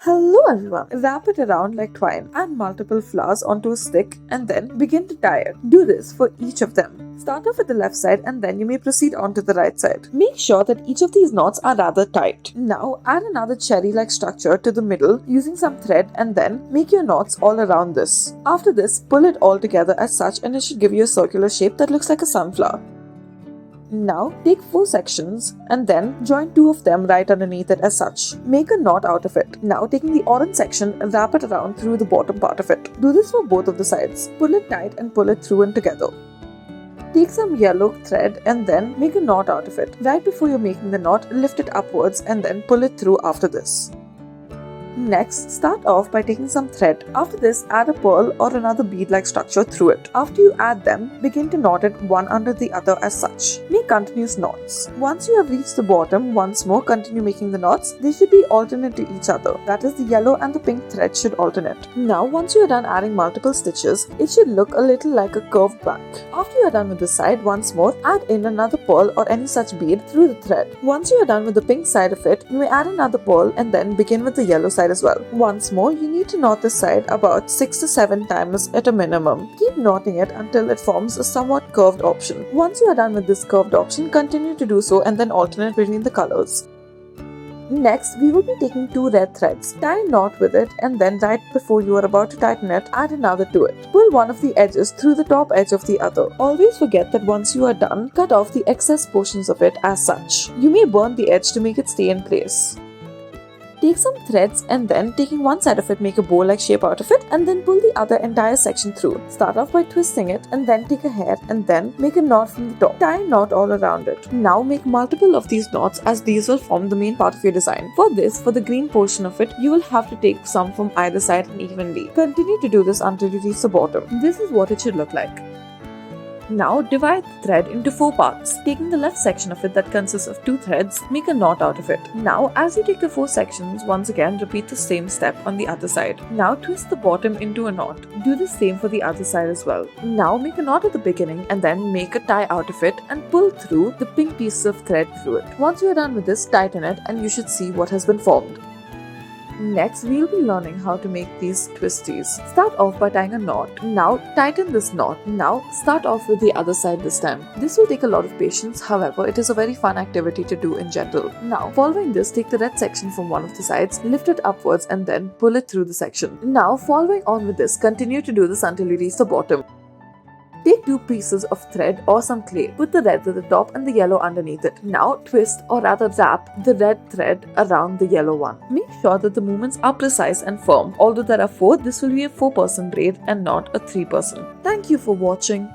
Hello everyone, wrap it around like twine, add multiple flowers onto a stick and then begin to tie it. Do this for each of them. Start off with the left side and then you may proceed on to the right side. Make sure that each of these knots are rather tight. Now add another cherry-like structure to the middle using some thread and then make your knots all around this. After this, pull it all together as such and it should give you a circular shape that looks like a sunflower. Now take 4 sections and then join 2 of them right underneath it as such. Make a knot out of it. Now taking the orange section and wrap it around through the bottom part of it. Do this for both of the sides. Pull it tight and pull it through and together. Take some yellow thread and then make a knot out of it. Right before you're making the knot, lift it upwards and then pull it through after this. Next, start off by taking some thread. After this, add a pearl or another bead-like structure through it. After you add them, begin to knot it one under the other as such. Make continuous knots. Once you have reached the bottom, once more continue making the knots. They should be alternate to each other. That is, the yellow and the pink thread should alternate. Now, once you are done adding multiple stitches, it should look a little like a curved back. After you are done with this side, once more, add in another pearl or any such bead through the thread. Once you are done with the pink side of it, you may add another pearl and then begin with the yellow side as well. Once more, you need to knot this side about 6 to 7 times at a minimum. Keep knotting it until it forms a somewhat curved option. Once you are done with this curved option, continue to do so and then alternate between the colors. Next, we will be taking 2 red threads. Tie a knot with it and then right before you are about to tighten it, add another to it. Pull one of the edges through the top edge of the other. Always forget that once you are done, cut off the excess portions of it as such. You may burn the edge to make it stay in place. Take some threads and then taking one side of it, make a bow-like shape out of it and then pull the other entire section through. Start off by twisting it and then take a hair and then make a knot from the top. Tie a knot all around it. Now make multiple of these knots as these will form the main part of your design. For this, for the green portion of it, you will have to take some from either side and evenly. Continue to do this until you reach the bottom. This is what it should look like. Now divide the thread into 4 parts. Taking the left section of it that consists of 2 threads, make a knot out of it. Now as you take the 4 sections, once again repeat the same step on the other side. Now twist the bottom into a knot. Do the same for the other side as well. Now make a knot at the beginning and then make a tie out of it and pull through the pink piece of thread through it. Once you are done with this, tighten it and you should see what has been formed. Next, we'll be learning how to make these twisties. Start off by tying a knot. Now, tighten this knot. Now, start off with the other side this time. This will take a lot of patience, however, it is a very fun activity to do in general. Now, following this, take the red section from one of the sides, lift it upwards and then pull it through the section. Now, following on with this, continue to do this until you reach the bottom. Take 2 pieces of thread or some clay. Put the red at the top and the yellow underneath it. Now twist or rather wrap the red thread around the yellow one. Make sure that the movements are precise and firm. Although there are 4, this will be a 4-person braid and not a 3-person. Thank you for watching.